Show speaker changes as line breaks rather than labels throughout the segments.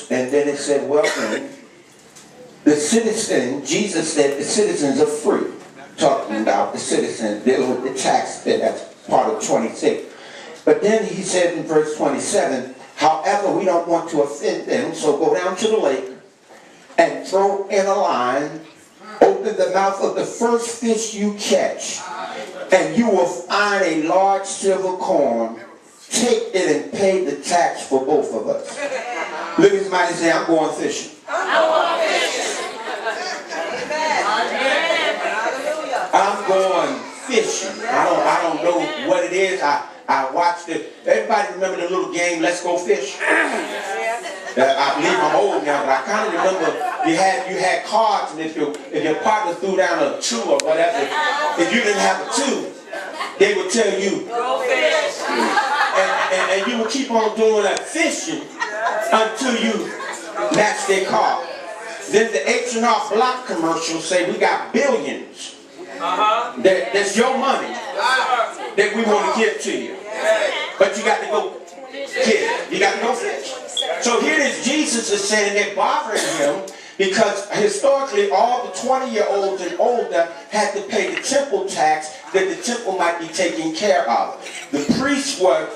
and then it said, well then, Jesus said the citizens are free. Talking about the citizens, dealing with the tax, that's part of 26. But then he said in verse 27, however, we don't want to offend them, so go down to the lake and throw in a line, open the mouth of the first fish you catch, and you will find a large silver coin. Take it and pay the tax for both of us. Look at somebody and say, I'm going fishing. I'm going fishing. I'm going fishing. I don't know what it is. I watched it. Everybody remember the little game, Let's Go Fish? I believe I'm old now, but I kind of remember you had cards, and if your partner threw down a 2 or whatever, if you didn't have a 2, they would tell you, go fish. And you would keep on doing that fishing until you match their card. Then the H&R Block commercials say we got billions. That's your money that we want to give to you. But you got to go get it. You got to go fish. So here it is, Jesus is saying they're bothering him because historically all the 20-year-olds and older had to pay the temple tax that the temple might be taking care of. The priests would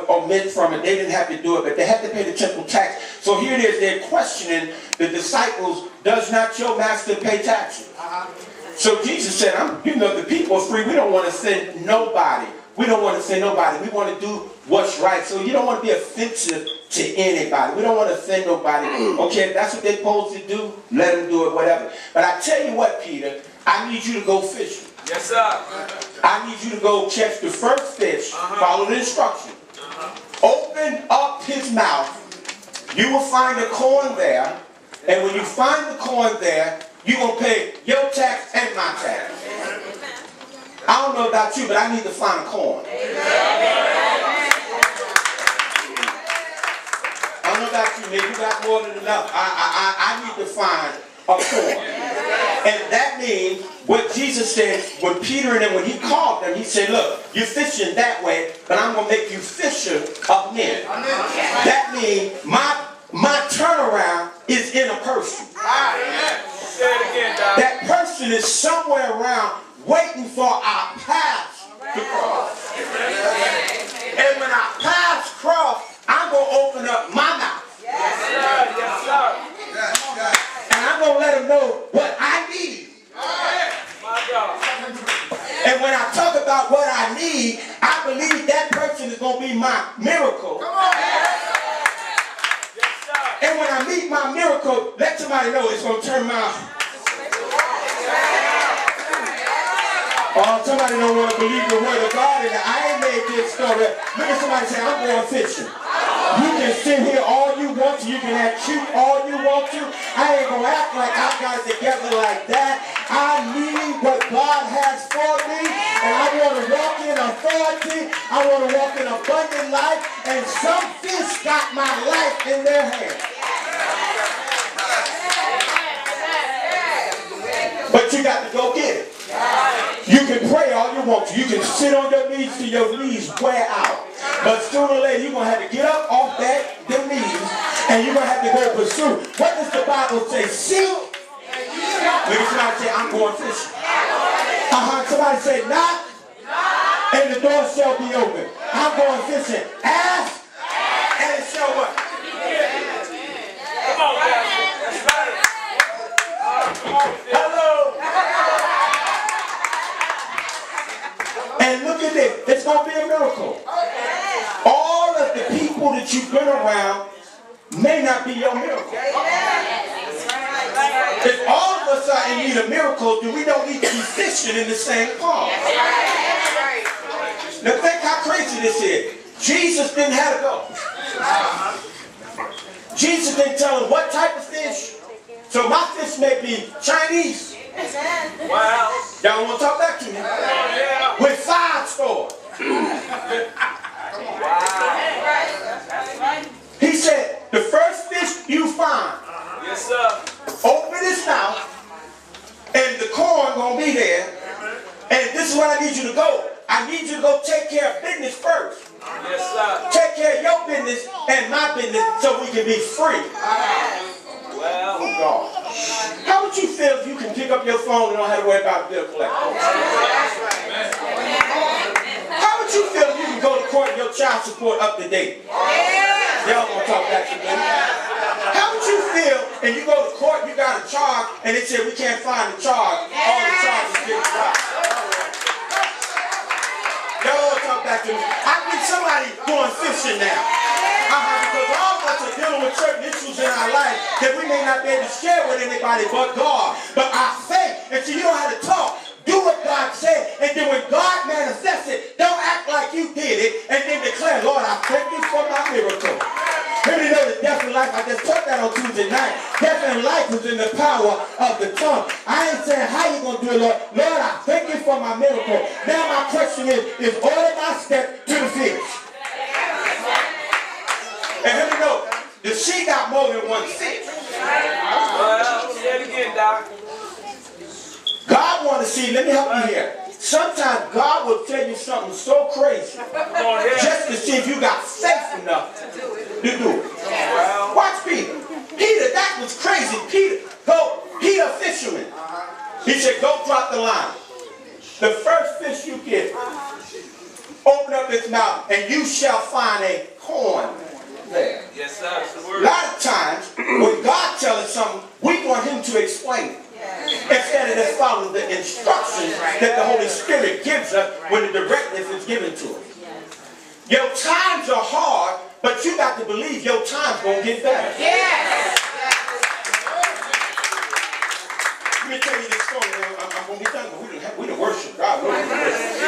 omit from it. They didn't have to do it, but they had to pay the temple tax. So here it is, they're questioning the disciples, does not your master pay taxes? So Jesus said, the people are free. We don't want to send nobody. We don't want to send nobody. We want to do what's right. So you don't want to be offensive to anybody. We don't want to offend nobody. Okay, if that's what they're supposed to do, let them do it, whatever. But I tell you what, Peter, I need you to go fishing.
Yes, sir.
I need you to go catch the first fish. Follow the instruction. Open up his mouth. You will find a coin there. And when you find the coin there, you're going to pay your tax and my tax. I don't know about you, but I need to find a coin. I don't know about you, maybe you got more than enough. I need to find a coin. And that means what Jesus said when Peter and them, when he called them, he said, look, you're fishing that way, but I'm going to make you fisher of men. That means my turnaround is in a person.
Say it again, Doc.
That person is somewhere around waiting for our paths to cross. And when our paths cross, I'm going to open up my mouth.
Yes, sir. Yes, sir.
And I'm going to let them know what I need.
My God.
And when I talk about what I need, I believe that person is going to be my miracle. And when I meet my miracle, let somebody know it's going to turn my... Oh, somebody don't want to believe the word of God, and I ain't made this story. Look at somebody say, I'm going fishing. You can sit here all you want to. You can act cute all you want to. I ain't going to act like I got it together like that. I need what God has for me, and I want to walk in authority. I want to walk in abundant life, and some fish got my life in their hands. But you got to go get it. You can pray all you want to. You can sit on your knees till your knees wear out. But sooner or later, you're going to have to get up off them knees, and you're going to have to go pursue. What does the Bible say? Seek. Maybe somebody say, I'm going fishing. Somebody say, knock, and the door shall be open. I'm going fishing. Ask, and it shall what?
Come on, Pastor. That's right.
Hello. And look at this. It's going to be a miracle. All of the people that you've been around may not be your miracle. If all of us are in need of miracles, then we don't need to be fishing in the same pond. Now think how crazy this is. Jesus didn't have to go. Jesus didn't tell him what type of fish. So my fish may be Chinese.
Wow.
Y'all want to talk back to me?
Yeah.
With 5 stores. He said, the first fish you find,
Yes, sir.
open his mouth, and the corn gonna be there. And this is where I need you to go. I need you to go take care of business first.
Yes, sir.
Take care of your business and my business so we can be free.
Well,
Oh, God. How would you feel if you can pick up your phone and don't have to worry about a bill collector? How would you feel if you can go to court and your child support up to date? Y'all gonna talk back to me. How would you feel and you go to court, you got a charge, and they say we can't find the charge, all the charges get dropped? Y'all talk back to me. I need somebody going fishing now. Because all of us are dealing with certain issues in our life that we may not be able to share with anybody but God. But our faith, and so you don't have to talk. Do what God said, and then when God manifests it, don't act like you did it, and then declare, Lord, I thank you for my miracle. How many know that death and life, I just taught that on Tuesday night, death and life is in the power of the tongue. I ain't saying how you going to do it, Lord. Lord, I thank you for my miracle. Now my question is order my step to the finish. And let me know, the she got more than one fish.
well, say it again, Doc.
God want to see, let me help you here. Sometimes God will tell you something so crazy just to see if you got faith enough to do it. Watch Peter. Peter, that was crazy. Peter, a fisherman. He said, go drop the line. The first fish you get, open up its mouth and you shall find a coin there.
Yes, sir. That's the word.
A lot of times, when God tells us something, we want him to explain it. Instead of just following the instructions that the Holy Spirit gives us when the directive is given to us. Your times are hard, but you got to believe your time's going to get better. Let me tell you this story. I'm going to be done, but we done worship God. Let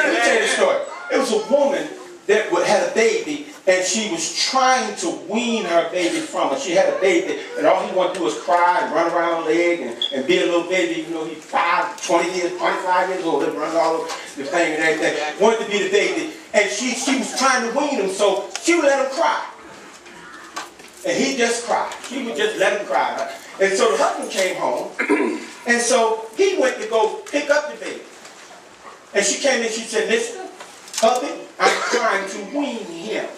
me tell you this story. It was a woman that had a baby, and she was trying to wean her baby from her. She had a baby, and all he wanted to do was cry and run around her leg and be a little baby. You know, he's 25 years old, running all over the thing and everything. Wanted to be the baby, and she was trying to wean him, so she would let him cry. And he just cried. She would just let him cry. And so the husband came home, and so he went to go pick up the baby. And she came in, she said, listen, hubby, I'm trying to wean him.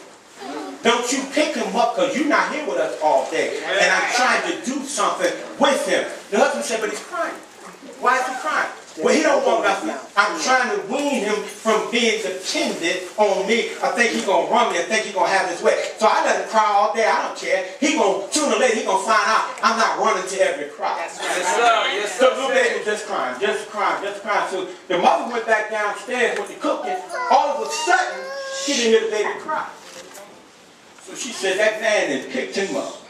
Don't you pick him up because you're not here with us all day. And I'm trying to do something with him. The husband said, but he's crying. Why is he crying? Well, he don't want nothing. I'm trying to wean him from being dependent on me. I think he's going to run me. I think he's going to have his way. So I let him cry all day. I don't care. Sooner or later, he's going to find out I'm not running to every cry.
Yes, sir. Yes,
So
sir.
the little baby was just crying, just crying, just crying. So the mother went back downstairs with the cooking. All of a sudden, she didn't hear the baby cry. So she said, that man had picked him up.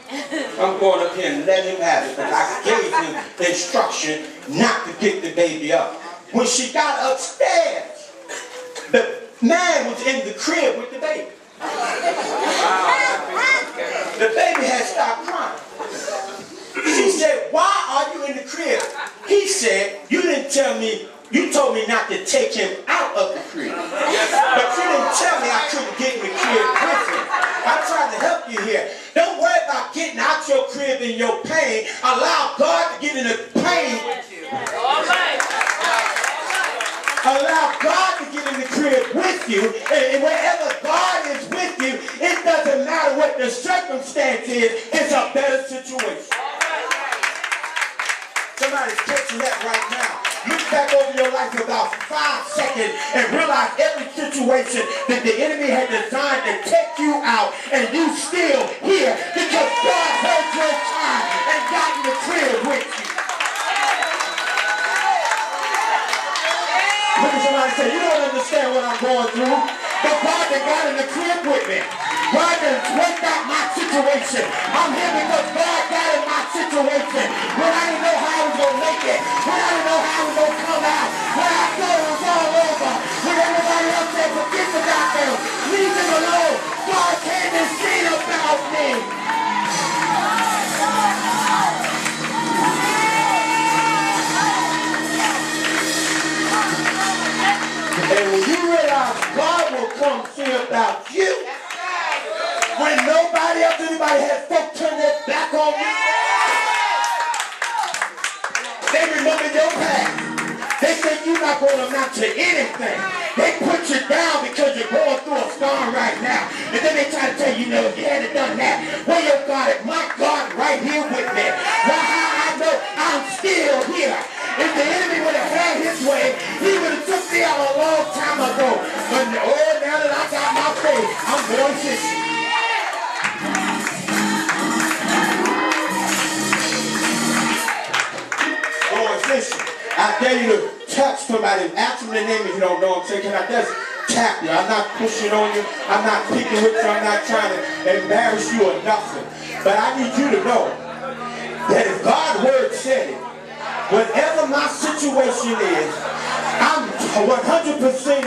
I'm going up here and let him have it because I gave him the instruction not to pick the baby up. When she got upstairs, the man was in the crib with the baby. The baby had stopped crying. She said, why are you in the crib? He said, you didn't tell me, you told me not to take him out of the crib. But you didn't tell me I couldn't get in the crib with him. I tried to help you here. Don't worry about getting out your crib in your pain. Allow God to get in the pain with you. Allow God to get in the crib with you. And wherever God is with you, it doesn't matter what the circumstance is. It's a better situation. Somebody's catching that right now. Look back over your life for about 5 seconds and realize every situation that the enemy had designed to take you out, and you still here because God heard your cry and got in the crib with you. Look at somebody say, you don't understand what I'm going through, but God that got in the crib with me. God has worked out my situation. I'm here because God got in my situation. When I didn't know how I was going to make it. When I didn't know how I was going to come out. When I thought it was all over. When everybody else said, forget the doctor. Leave him alone. God came and seen about me. And when you realize God will come see about you, when nobody else, anybody has folk turn their back on you, they remember your past. They think you're not going to amount to anything. They put you down because you're going through a storm right now. then they try to tell you, no, you hadn't done that. Where your God is? My God right here with me. Well, how I know I'm still here. If the enemy would have had his way, he would have took me out a long time ago. But oh, now that I got my faith, I'm going fishing. Going fishing. I dare you to touch somebody. Ask them their name if you don't know them. Say, can I just tap you? I'm not pushing on you. I'm not picking with you. I'm not trying to embarrass you or nothing. But I need you to know that if God's word said it, whatever my situation is, I'm 100%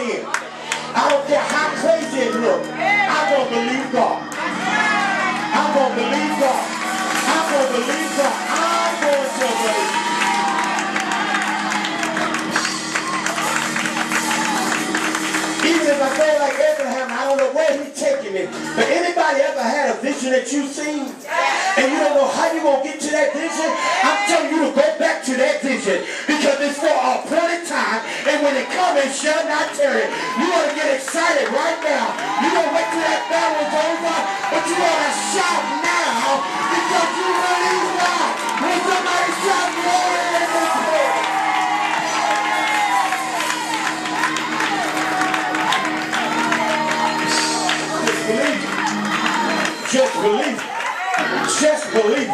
in. I don't care how crazy it looks. I'm going to believe God. I'm going to believe God. I'm going to believe God. I'm going to believe. Even if I feel like Abraham, I don't know where he's taking me. But anybody ever had a vision that you've seen? And you don't know how you're going to get to that vision? I'm telling you to go back to that vision. Because it's for a appointed time. And when it comes, it shall not tarry. You want to get excited right now. You don't wait till that battle is over. But you want to shout now. Because you believe God. When somebody shout glory in this place. Just believe. Just believe.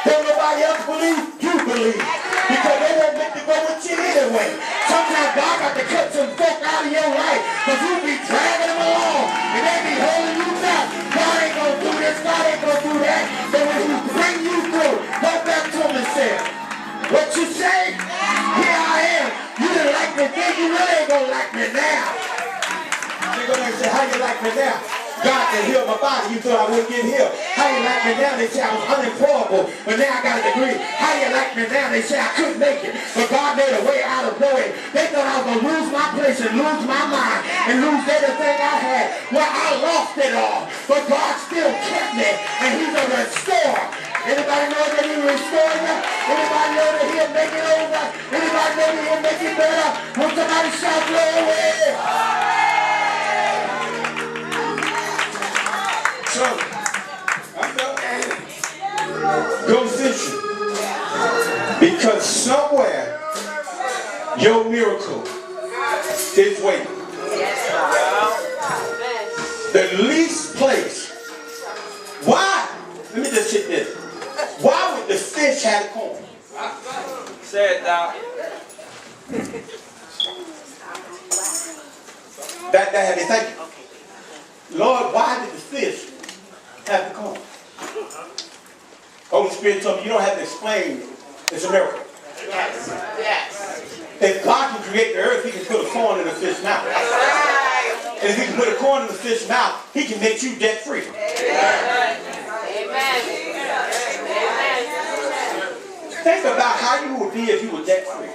Don't nobody else believe, you believe. Because they won't make to go with you anyway. Sometimes God got to cut some folk out of your life because you be dragging them along and they be holding you back. God ain't going to do this, God ain't going to do that. But when he bring you through, go back to him and say, what you say? Here I am. You didn't like me then, you really ain't going to like me now. They go there and say, how you like me now? God can heal my body. You thought I wouldn't get healed. How you like me now? They say I was unemployable, but now I got a degree. How you like me now? They say I couldn't make it, but God made a way out of no way. They thought I was going to lose my place and lose my mind and lose everything I had. Well, I lost it all, but God still kept me, and he's a restorer. Anybody know that he restore you? Anybody know that he'll make it over? Anybody know that he'll make it better? When somebody shout glory. So, go fishing. Because somewhere your miracle is waiting. The least place. Why? Let me just hit this. Why would the fish have a corn?
Say it, Doc.
That had me thinking. Lord, why did the fish have the corn? Holy Spirit told me you don't have to explain. It's a miracle.
Yes. Yes.
If God can create the earth, he can put a corn in the fish's mouth.
Right.
And if he can put a corn in the fish's mouth, he can make you debt free.
Amen. Amen. Amen.
Think about how you would be if you were debt free.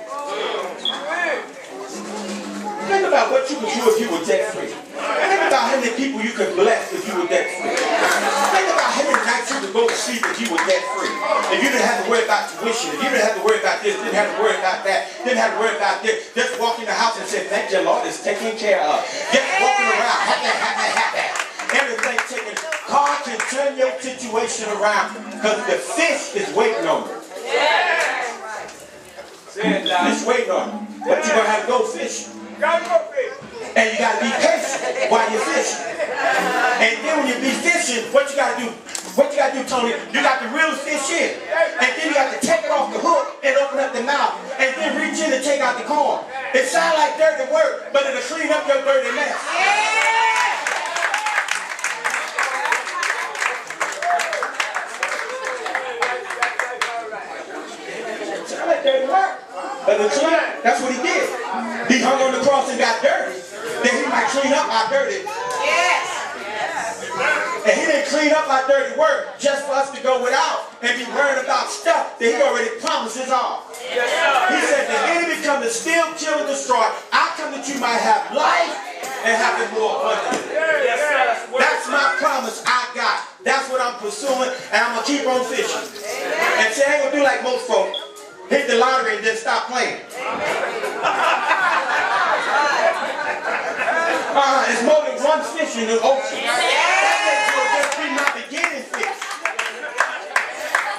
Think about what you could do if you were debt free. Think about how many people you could bless if you were debt free. Think about how many nights you could go to sleep if you were debt free. If you didn't have to worry about tuition, if you didn't have to worry about this, didn't have to worry about that, didn't have to worry about this, just walk in the house and say, thank you, Lord, it's taken care of. Just walking around, happy. Everything taken. God can turn your situation around because the fish is waiting on you. It's waiting on you. But you're going to have to go fishing. And you got to be patient while you're fishing. And then when you be fishing, what you got to do? What you got to do, Tony? You got to reel the fish in. And then you got to take it off the hook and open up the mouth. And then reach in and take out the corn. It sounds like dirty work, but it'll clean up your dirty mess. Sounds like dirty work. But the clean, that's what he did. He hung on the cross and got dirty. Then he might clean up our dirty.
Yes.
And he didn't clean up our dirty work just for us to go without and be worried about stuff that he already promised us all. He said the enemy come to steal, kill, and destroy. I come that you might have life and have it more abundantly. That's my promise I got. That's what I'm pursuing, and I'm going to keep on fishing. And say, I ain't going to do like most folks. Hit the lottery and then stop playing. It's more than one fish in the ocean. That makes you just be my beginning fish.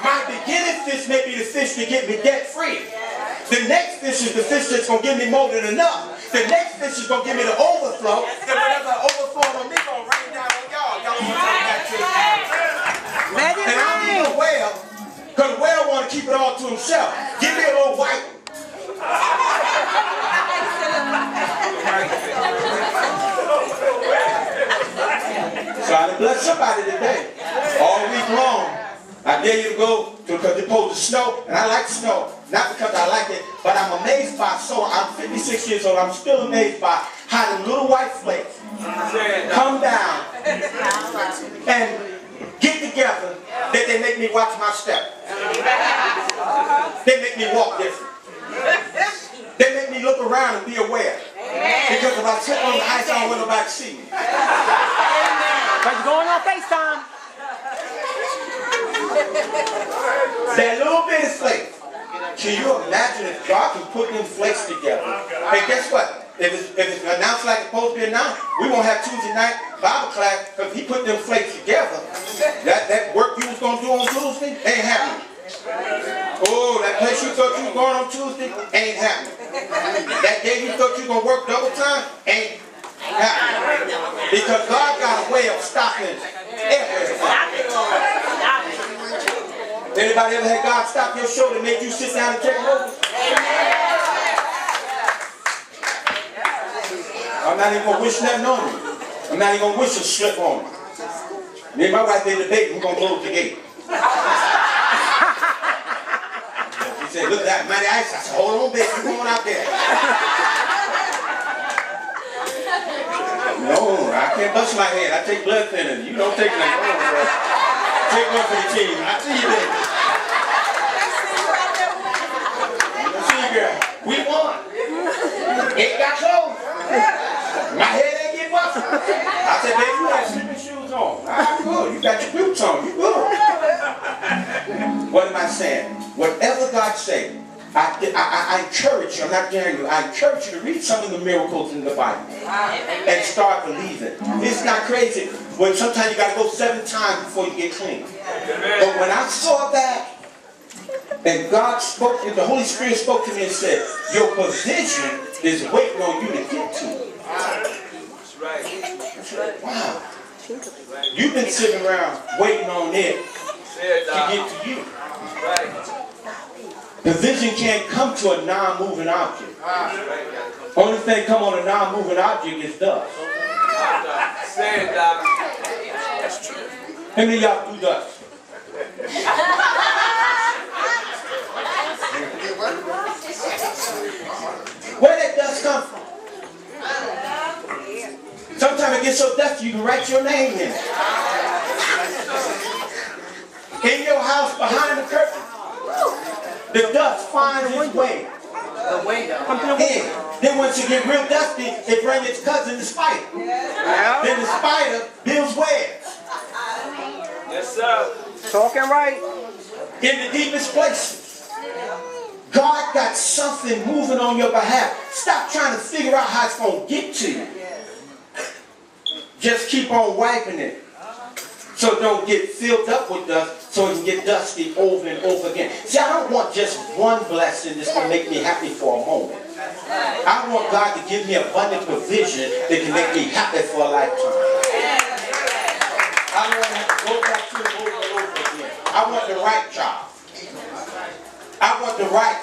My beginning fish may be the fish to get me debt free. The next fish is the fish that's going to give me more than enough. The next fish is going to give me the overflow. And whatever overflow on me going to rain down on y'all. Y'all want to take that to me. And I don't need a whale, because the whale want to keep it all to himself. Give me a little white one. So I bless somebody today. All week long, I dare you to go because it's supposed to snow, and I like snow. Not because I like it, but I'm amazed by so. I'm 56 years old. I'm still amazed by how the little white flakes come down and get together that they make me watch my step. They make me walk different. They make me look around and be aware. Because if I slip on the ice, I don't want nobody to see me.
But you're going on FaceTime.
That little bit of flake. Can you imagine if God can put them flakes together? And guess what? If it's announced like it's supposed to be announced, we won't have Tuesday night Bible class because he put them flakes together. That work you was going to do on Tuesday ain't happening. Oh, that place you thought you was going on Tuesday ain't happening. That day you thought you were going to work double time ain't happening. Because God got a way of stopping everything. Anybody ever had God stop your show to make you sit down and take over? I'm not even going to wish nothing on you. I'm not even going to wish a slip on you. Me and my wife did debate, we're going to close the gate. She said, look at that mighty ice. I said, hold on, baby, you going out there. No, I can't bust my head. I take blood thinners. You don't take nothing. Take one for the team. I see you there. See, girl, we won. It got close. My head ain't get busted. I said, baby, you got slipping shoes on. I'm good. You got your boots on. You good. What am I saying? Whatever God say, I encourage you. I'm not daring you. I encourage you to read some of the miracles in the Bible and start believing. It's not crazy. When sometimes you got to go 7 times before you get clean. But when I saw that, and God spoke, and the Holy Spirit spoke to me and said, your provision is waiting on you to get to it.
That's right.
I said, wow. You've been sitting around waiting on it to get to you. Provision can't come to a non-moving object. Only thing come on a non-moving object is dust.
Say it, Doc. That's true.
How many of y'all do dust? Where did dust come from? Sometimes it gets so dusty you can write your name in it. In your house behind the curtain, the dust finds its way in. Then once you get real dusty, it brings its cousin, the spider. Then the spider builds webs.
Yes, sir.
Talking right.
In the deepest places. God got something moving on your behalf. Stop trying to figure out how it's going to get to you. Just keep on wiping it. So don't get filled up with dust so it can get dusty over and over again. See, I don't want just one blessing that's going to make me happy for a moment. I want God to give me abundant provision that can make me happy for a lifetime. I don't want to have to go back to it over and over again. I want the right job. I want the right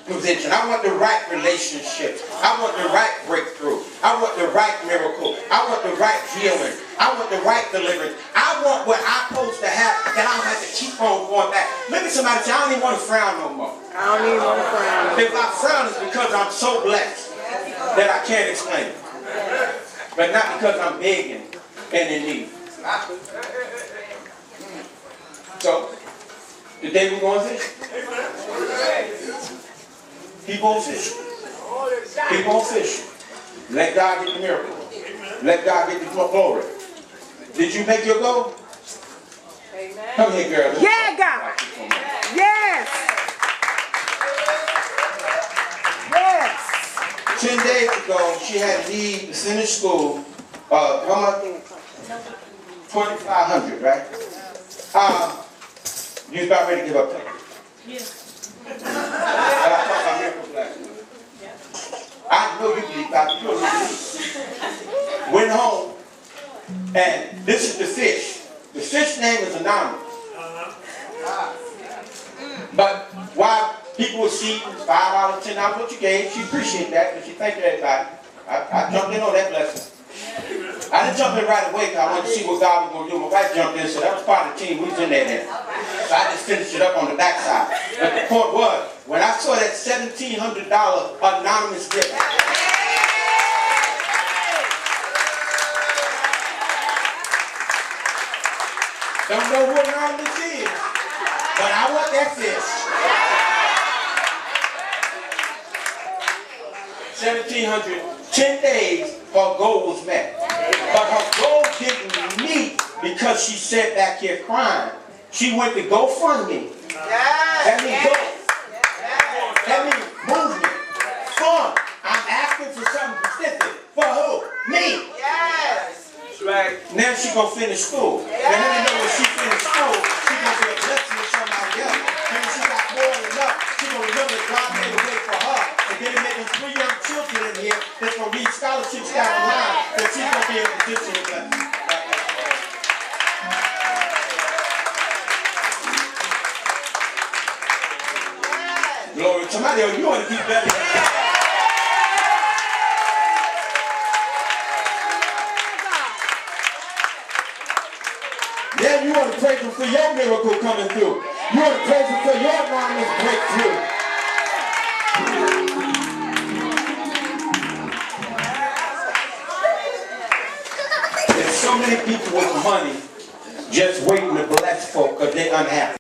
provision. I want the right relationships. I want the right breakthrough. I want the right miracle. I want the right healing. I want the right deliverance. I want what I'm supposed to have, and I don't have to keep on going back. Look at somebody and say, I don't even want to frown no more.
I don't even want to frown.
If I frown, it's because I'm so blessed that I can't explain it. But not because I'm begging and in need. So, today we're going fishing. Keep on fishing. Keep on fishing. Let God get the miracle. Let God get the glory. Did you make your goal?
Amen.
Come here, girl.
Yeah, God. Yes. Yes.
10 days ago, she had to leave to finish school how much? 2,500, right? You about ready to give up? I know you believe, Pastor. You don't believe. Went home, and this is the fish. The fish name is anonymous. But while people were seeing $5, $10, what you gave, she appreciated that, but she thanked everybody. I jumped in on that blessing. I didn't jump in right away because I wanted to see what God was going to do. My wife jumped in, so that was part of the team. We was in there then. So I just finished it up on the backside. But the point was, when I saw that $1,700 anonymous gift, don't know who anonymous is, but I want that fish. 1,700, 10 days, her goal was met. But her goal didn't meet because she sat back here crying. She went to GoFundMe. That means go. That means movement. Fun. I'm asking for something specific. For who? Me.
That's right.
Now she's going to finish school. And then you know when she finished school, she's going to be a blessing to somebody else. And when she got more than enough, she's going to remember that God made a way for her. And then it made them 3 young children in here that's going to read scholarships down the line that she's going to be in a position to bless. Glory. Somebody else, you want to keep that. Then you want to praise him for your miracle coming through. You want to praise him for your anonymous breakthrough. There's so many people with money just waiting to bless folk because they're unhappy.